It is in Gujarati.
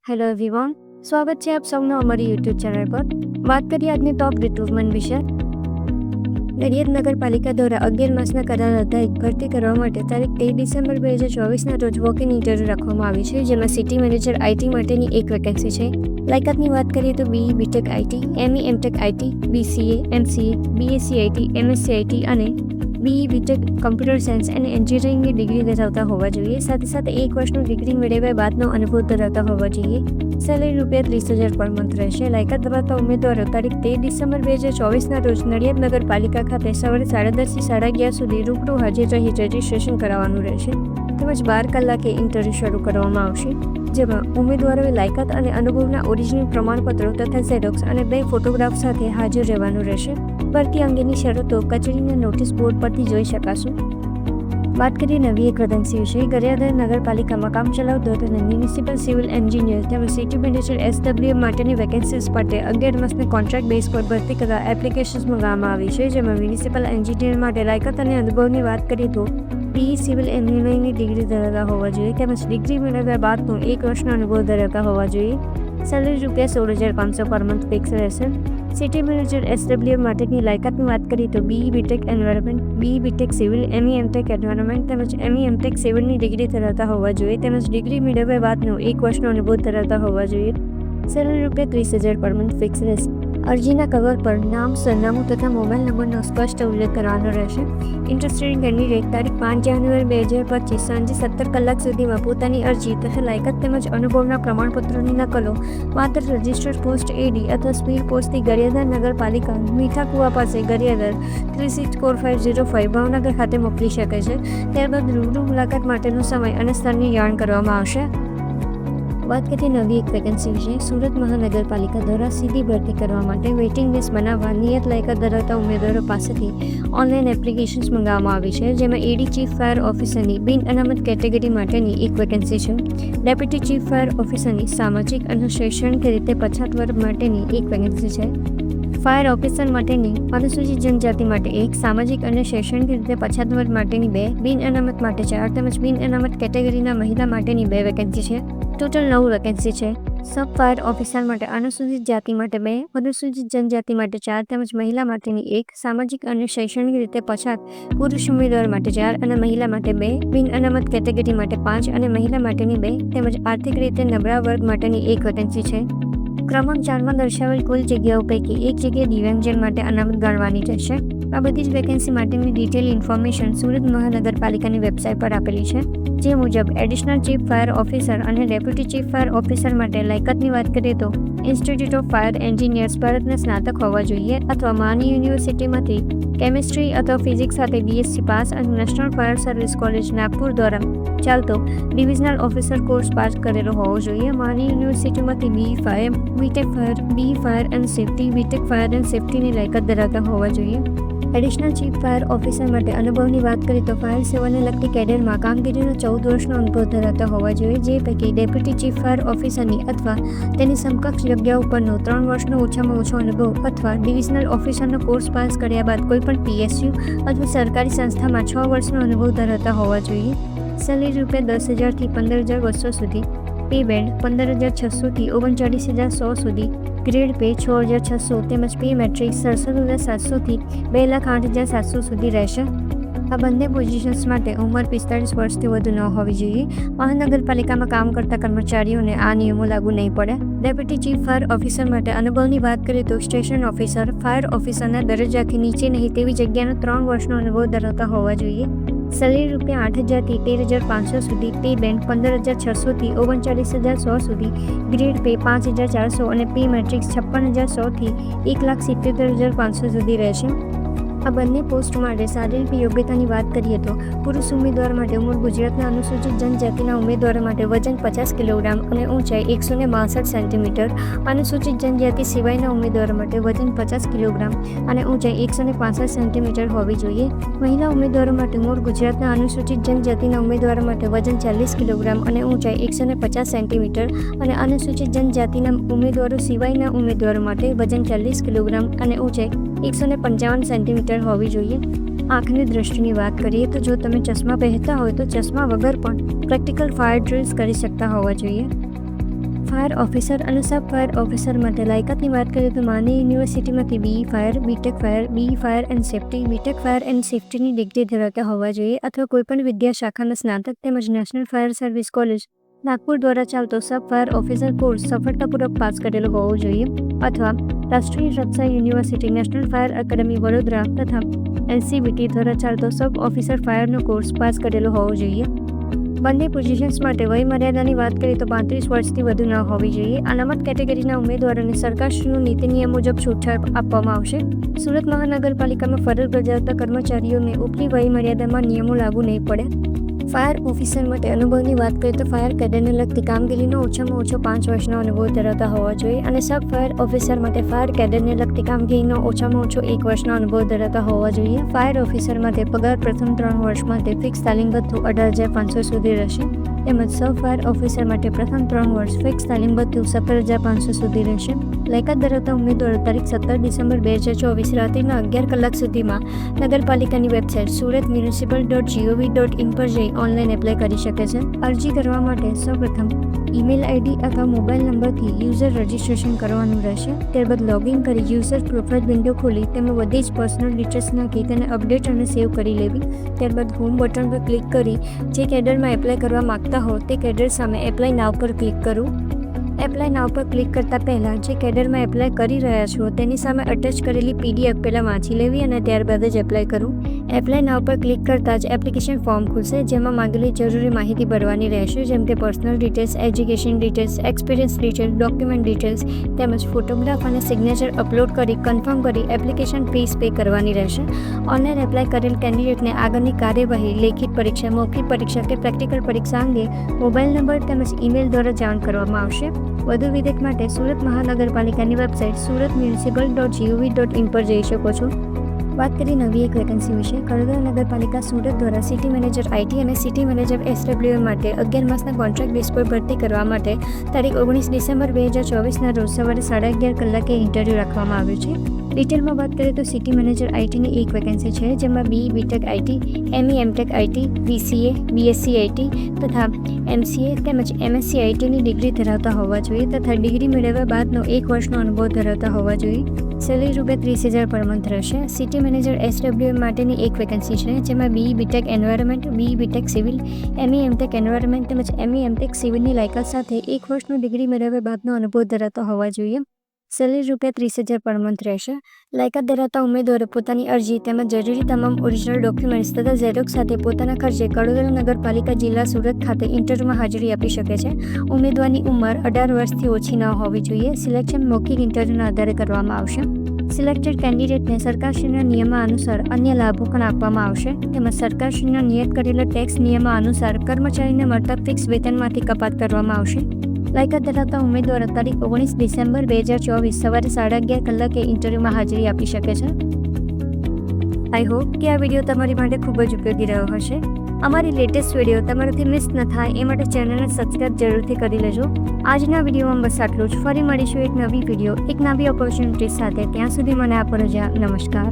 હેલો એવરીવન, સ્વાગત છે આપ સૌનો અમારી યુટ્યુબ ચેનલ પર। વાત કરીએ આજની ટોપ રિક્રુટમેન્ટ વિશે। નડિયાદ નગરપાલિકા દ્વારા 11 માસના કરાર આધારિત ભરતી કરવા માટે તારીખ 13 ડિસેમ્બર 2024ના રોજ વોક-ઇન ઇન્ટરવ્યૂ રાખવામાં આવી છે, જેમાં સિટી મેનેજર આઈટી માટેની એક વેકેન્સી છે। લાયકાતની વાત કરીએ તો BE BTech IT, ME MTech IT, BCA, MCA, BSc IT, MSc IT અને BE BTech કમ્પ્યુટર સાયન્સ અને એન્જિનિયરિંગની ડિગ્રી ધરાવતા હોવા જોઈએ। સાથે સાથે 1 વર્ષનો ડિગ્રી મેળવ્યા બાદનો અનુભવ ધરાવતા હોવા જોઈએ। સેલેરી ₹30,000 પર મંથ રહેશે। લાયકાત ધરાવતા ઉમેદવારો તારીખ 13 ડિસેમ્બર 2024ના રોજ નડિયાદ નગરપાલિકા ખાતે સવારે 10:30 થી 11:30 સુધી રૂબરૂ હાજર રહી રજીસ્ટ્રેશન કરાવવાનું રહેશે, તેમજ 12 કલાકે ઇન્ટરવ્યૂ શરૂ કરવામાં આવશે, જેમાં ઉમેદવારોએ લાયકાત અને અનુભવના ઓરિજિનલ પ્રમાણપત્રો તથા ઝેરોક્સ અને 2 ફોટોગ્રાફ સાથે હાજર રહેવાનું રહેશે। ભરતી અંગેની શરતો કચેરીના નોટિસ બોર્ડ પરથી જોઈ શકાશે। વાત કરીએ નવી એક વેકેન્સી વિશે। ગારિયાધાર નગરપાલિકામાં કામચલાઉ ધોરણે મ્યુનિસિપલ સિવિલ એન્જિનિયર તેમજ સિટી મેનેજર SWM માટેની વેકેન્સીઝ માટે 11 માસની કોન્ટ્રાક્ટ બેઝ પર ભરતી કરવા એપ્લિકેશન્સ મંગાવવામાં આવી છે, જેમાં મ્યુનિસિપલ એન્જિનિયર માટે લાયકાત અને અનુભવની વાત કરીએ તો BE સિવિલ એન્જિનિયરિંગની ડિગ્રી ધરાવતા હોવા જોઈએ, તેમજ ડિગ્રી મેળવ્યા બાદનો 1 વર્ષનો અનુભવ ધરાવતા હોવા જોઈએ। સેલેરી ₹16,500 પર મંથ ફિક્સ રહેશે। સિટી મેનેજર SWM માટેની લાયકાતની વાત કરીએ તો BE BTech environment, BE BTech civil, ME MTech environment તેમજ ME MTech સિવિલની ડિગ્રી ધરાવતા હોવા જોઈએ, તેમજ ડિગ્રી મેળવ્યા બાદનો 1 વર્ષનો અનુભવ ધરાવતા હોવા જોઈએ। સેલેરી ₹30,000 પર મંથ ફિક્સ રહેશે। અરજીના કવર પર નામ, સરનામું તથા મોબાઈલ નંબરનો સ્પષ્ટ ઉલ્લેખ કરવાનો રહેશે। ઇન્ટરેસ્ટેડ કેન્ડિડેટ તારીખ 5 જાન્યુઆરી 2025 સાંજે 17 કલાક સુધીમાં પોતાની અરજી તથા લાયકાત તેમજ અનુભવના પ્રમાણપત્રોની નકલો માત્ર રજિસ્ટર્ડ પોસ્ટ AD અથવા સ્પીડ પોસ્ટથી ગારિયાધાર નગરપાલિકા, મીઠા કુવા પાસે, ગારિયાધાર 364505 ભાવનગર ખાતે મોકલી શકે છે। ત્યારબાદ રૂબરૂ મુલાકાત માટેનો સમય અને સ્થળની જાણ કરવામાં આવશે। વાત કરીએ નવી એક વેકેન્સી વિશે। સુરત મહાનગરપાલિકા દ્વારા સીધી ભરતી કરવા માટે વેઇટિંગ લિસ્ટ બનાવવા નિયત લાયકાત ધરાવતા ઉમેદવારો પાસેથી ઓનલાઈન એપ્લિકેશન્સ મંગાવવામાં આવી છે, જેમાં AD ચીફ ફાયર ઓફિસરની બિન અનામત કેટેગરી માટેની એક વેકેન્સી છે। ડેપ્યુટી ચીફ ફાયર ઓફિસરની સામાજિક અને શૈક્ષણિક રીતે પછાત વર્ગ માટેની એક વેકેન્સી છે। ફાયર ઓફિસર માટેની અનુસૂચિત જનજાતિ માટે 1, સામાજિક અને શૈક્ષણિક રીતે પછાત વર્ગ માટેની 2, બિન અનામત માટે 4 તેમજ બિન અનામત કેટેગરીના મહિલા માટેની 2 વેકેન્સી છે। ટોટલ 9 વેકેન્સી છે। સબ ફાયર ઓફિસર માટે અનુસૂચિત જાતિ માટે 2, અનુસૂચિત જનજાતિ માટે 4 તેમજ મહિલા માટેની 1, સામાજિક અને શૈક્ષણિક રીતે પછાત પુરુષ ઉમેદવાર માટે 4 અને મહિલા માટે 2, બિન અનામત કેટેગરી માટે 5 અને મહિલા માટેની 2 તેમજ આર્થિક રીતે નબળા વર્ગ માટેની 1 વેકેન્સી છે। ક્રમાંક 4માં દર્શાવેલ કુલ જગ્યાઓ પૈકી એક જગ્યા દિવ્યાંગજન માટે અનામત ગણવાની રહેશે। આ બધી જ વેકેન્સી માટેની ડિટેલ ઇન્ફોર્મેશન સુરત મહાનગરપાલિકાની વેબસાઇટ પર આપેલી છે, જે મુજબ એડિશનલ ચીફ ફાયર ઓફિસર અને ડેપ્યુટી ચીફ ફાયર ઓફિસર માટે લાયકાતની વાત કરીએ તો ઇન્સ્ટિટ્યૂટ ઓફ ફાયર એન્જિનિયર્સ ભારતના સ્નાતક હોવા જોઈએ અથવા માની યુનિવર્સિટીમાંથી કેમિસ્ટ્રી અથવા ફિઝિક્સ સાથે BSc પાસ અને national fire service college Nagpur દ્વારા ચાલતો ડિવિઝનલ ઓફિસર કોર્સ પાસ કરેલો હોવો જોઈએ। માની યુનિવર્સિટીમાંથી BE fire, BTech fire, BE fire and safety, BTech fire and સેફ્ટીની લાયકાત ધરાવતા હોવા જોઈએ। એડિશનલ ચીફ ફાયર ઓફિસર માટે અનુભવની વાત કરીએ તો ફાયર સેવાને લગતી કેડરમાં કામગીરીનો 14 વર્ષનો અનુભવ ધરાવતા હોવા જોઈએ, જે પૈકી ડેપ્યુટી ચીફ ફાયર ઓફિસરની અથવા તેની સમકક્ષ જગ્યા ઉપરનો 3 વર્ષનો ઓછામાં ઓછો અનુભવ અથવા ડિવિઝનલ ઓફિસરનો કોર્સ પાસ કર્યા બાદ કોઈપણ PSU અથવા સરકારી સંસ્થામાં 6 વર્ષનો અનુભવ ધરાવતા હોવા જોઈએ। સેલેરી ₹10,000 થી 15,200 સુધી। પે બેન્ડ 15,600 થી 39,100 સુધી। ગ્રેડ પે 6,600 તેમજ પે મેટ્રિક્સ 67,700 થી 2,08,700 સુધી રહેશે। આ બંને પોઝિશન્સ માટે ઉંમર 45 વર્ષથી વધુ ન હોવી જોઈએ। મહાનગરપાલિકામાં કામ કરતા કર્મચારીઓને આ નિયમો લાગુ નહીં પડે। ડેપ્યુટી ચીફ ફાયર ઓફિસર માટે અનુભવની વાત કરીએ તો સ્ટેશન ઓફિસર, ફાયર ઓફિસરના દરજ્જાથી નીચે નહીં તેવી જગ્યાનો 3 વર્ષનો અનુભવ ધરાવતા હોવા જોઈએ। સેલેરી ₹8,000 થી 13,500 સુધી। પે બેન્ડ 15,600 થી 39,100 સુધી। ગ્રેડ પે 5,400 અને પે મેટ્રિક્સ 56,100 થી 1,77,500 સુધી રહેશે। આ બંને પોસ્ટ માટે શારીરિક યોગ્યતાની વાત કરીએ તો પુરુષ ઉમેદવાર માટે મૂળ ગુજરાતના અનુસૂચિત જનજાતિના ઉમેદવારો માટે વજન 50 કિલોગ્રામ અને ઊંચાઈ 162 સેન્ટીમીટર, અનુસૂચિત જનજાતિ સિવાયના ઉમેદવારો માટે વજન 50 કિલોગ્રામ અને ઊંચાઈ 165 સેન્ટીમીટર હોવી જોઈએ। મહિલા ઉમેદવારો માટે મૂળ ગુજરાતના અનુસૂચિત જનજાતિના ઉમેદવારો માટે વજન 40 કિલોગ્રામ અને ઊંચાઈ 150 સેન્ટીમીટર અને અનુસૂચિત જનજાતિના ઉમેદવારો સિવાયના ઉમેદવારો માટે વજન 40 કિલોગ્રામ અને ઊંચાઈ 155 સેન્ટીમીટર હોવી જોઈએ। આંખની દ્રષ્ટિની વાત કરીએ તો જો તમે ચશ્મા પહેરતા હોય તો ચશ્મા વગર પણ પ્રેક્ટિકલ ફાયર ડ્રિલ્સ કરી શકતા હોવા જોઈએ। ફાયર ઓફિસર અને સબ ફાયર ઓફિસર માટે લાયકાતની વાત કરીએ તો માની યુનિવર્સિટીમાંથી BE fire, BTech fire, BE fire and safety, BTech fire and સેફ્ટીની ડિગ્રી ધરાવતા હોવા જોઈએ અથવા કોઈપણ વિદ્યા શાખાના સ્નાતક તેમજ national fire service college Nagpur દ્વારા ચાલતો સબ ફાયર ઓફિસર કોર્સ સફળતાપૂર્વક પાસ કરેલો હોવો જોઈએ અથવા Rashtriya Raksha university national fire academy Vadodara તથા NCVT દ્વારા ચાલતો સબ ઓફિસર ફાયરનો કોર્સ પાસ કરેલો હોવો જોઈએ. બંને પોઝિશન્સ માટે વયમર્યાદાની વાત કરીએ તો 35 વર્ષથી વધુ ન હોવી જોઈએ. અનામત કેટેગરીના ઉમેદવારોને સરકારશ્રીનો નીતિ નિયમ મુજબ છૂટછાટ આપવામાં આવશે. સુરત મહાનગરપાલિકામાં ફરજ બજાવતા કર્મચારીઓને ઉપલી વયમર્યાદામાં નિયમો લાગુ નહીં પડે. ફાયર ઓફિસર માટે અનુભવની વાત કરીએ તો ફાયર કેડરને લગતી કામગીરીનો ઓછામાં ઓછો 5 વર્ષનો અનુભવ ધરાવતા હોવા જોઈએ અને સબ ફાયર ઓફિસર માટે ફાયર કેડરને લગતી કામગીરીનો ઓછામાં ઓછો 1 વર્ષનો અનુભવ ધરાવતા હોવા જોઈએ. ફાયર ઓફિસર માટે પગાર પ્રથમ 3 વર્ષ માટે ફિક્સ તાલીમ ભથ્થું 18,500 સુધી રહેશે તેમજ સબ ફાયર ઓફિસર માટે પ્રથમ 3 વર્ષ ફિક્સ તાલીમ ભથ્થું 17,500 સુધી રહેશે. લાયકાત ધરાવતા ઉમેદવારો તારીખ 17 ડિસેમ્બર 2024 રાત્રિના 11 કલાક સુધીમાં નગરપાલિકાની વેબસાઇટ suratmunicipal.gov.in પર જઈ ઓનલાઈન એપ્લાય કરી શકે છે. અરજી કરવા માટે સૌપ્રથમ ઈમેલ આઈડી અથવા મોબાઈલ નંબરથી યુઝર રજિસ્ટ્રેશન કરવાનું રહેશે. ત્યારબાદ લોગિન કરી યુઝર પ્રોફાઇલ વિન્ડો ખોલી તેમાં બધી જ પર્સનલ ડિટેલ્સ નાખી તેને અપડેટ અને સેવ કરી લેવી. ત્યારબાદ હોમ બટન પર ક્લિક કરી જે કેડરમાં એપ્લાય કરવા માંગતા હો તે કેડર સામે એપ્લાય નાવ પર ક્લિક કરવું. એપ્લાય નાવ પર ક્લિક કરતાં પહેલાં જે કેડરમાં એપ્લાય કરી રહ્યા છો તેની સામે અટેચ કરેલી PDF પહેલાં વાંચી લેવી અને ત્યારબાદ જ એપ્લાય કરવું. એપ્લાય નાવ પર ક્લિક કરતાં જ એપ્લિકેશન ફોર્મ ખુલશે જેમાં માંગેલી જરૂરી માહિતી ભરવાની રહેશે જેમ કે personal details, education details, experience details, document details તેમજ ફોટોગ્રાફ અને સિગ્નેચર અપલોડ કરી કન્ફર્મ કરી એપ્લિકેશન ફીસ પે કરવાની રહેશે. ઓનલાઈન એપ્લાય કરેલ કેન્ડિડેટને આગળની કાર્યવાહી લેખિત પરીક્ષા, મૌખિક પરીક્ષા કે પ્રેક્ટિકલ પરીક્ષા અંગે મોબાઈલ નંબર તેમજ ઈમેલ દ્વારા જાણ કરવામાં આવશે. વધુ વિગત માટે સુરત મહાનગરપાલિકાની વેબસાઇટ suratmunicipal.gov.in પર જઈ શકો છો. વાત કરીએ નવી એક વેકેન્સી વિશે. કડોદરા નગરપાલિકા સુરત દ્વારા સિટી મેનેજર IT અને સિટી મેનેજર SWM માટે 11 માસના કોન્ટ્રાક્ટ બેઝ પર ભરતી કરવા માટે તારીખ 19 ડિસેમ્બર 2024ના રોજ સવારે 11:30 કલાકે ઇન્ટરવ્યૂ રાખવામાં આવ્યું છે. ડિટેલમાં વાત કરીએ તો સિટી મેનેજર ITની એક વેકેન્સી છે જેમાં BE BTech IT, ME MTech IT, BCA, BSc IT તથા MCA તેમજ MSc ITની ડિગ્રી ધરાવતા હોવા જોઈએ તથા ડિગ્રી મેળવ્યા બાદનો 1 વર્ષનો અનુભવ ધરાવતા હોવા જોઈએ. સેલેરી ₹30,000 પર મંથ રહેશે. સિટી મેનેજર SWM માટેની એક વેકેન્સી છે જેમાં BE BTech environment, BE BTech civil, ME MTech environment તેમજ ME MTech સિવિલની લાયકાત સાથે 1 વર્ષનો ડિગ્રી મેળવ્યા બાદનો અનુભવ ધરાવતા હોવા જોઈએ. સેલેરી ₹30,000 પર મંથ રહેશે. લાયકાત ધરાવતા ઉમેદવારો પોતાની અરજી તેમજ જરૂરી તમામ ઓરિજિનલ ડોક્યુમેન્ટ્સ તથા ઝેરોક્સ સાથે પોતાના ખર્ચે કડોદરા નગરપાલિકા જિલ્લા સુરત ખાતે ઇન્ટરવ્યુમાં હાજરી આપી શકે છે. ઉમેદવારની ઉંમર 18 વર્ષથી ઓછી ન હોવી જોઈએ. સિલેક્શન મૌખિક ઇન્ટરવ્યુના આધારે કરવામાં આવશે. સિલેક્ટેડ કેન્ડિડેટને સરકારશ્રીના નિયમાનુસાર અન્ય લાભો પણ આપવામાં આવશે તેમજ સરકારશ્રીના નિયત કરેલા ટેક્સ નિયમાનુસાર કર્મચારીને મળતા ફિક્સ વેતનમાંથી કપાત કરવામાં આવશે. લાયકાત ધરાવતા ઉમેદવારો તારીખ 19 ડિસેમ્બર 2024 સવારે 11:30 કલાકે ઇન્ટરવ્યુમાં હાજરી આપી શકે છે. આઈ હોપ કે આ વિડીયો તમારી માટે ખૂબ જ ઉપયોગી રહ્યો હશે. અમારી લેટેસ્ટ વિડીયો તમારાથી મિસ ન થાય એ માટે ચેનલને સબસ્ક્રાઇબ જરૂરથી કરી લેજો. આજના વિડીયોમાં બસ આટલું જ. ફરી મળીશું એક નવી વિડીયો, એક નવી ઓપોર્ચ્યુનિટી સાથે. ત્યાં સુધી મને આપો રજા. નમસ્કાર.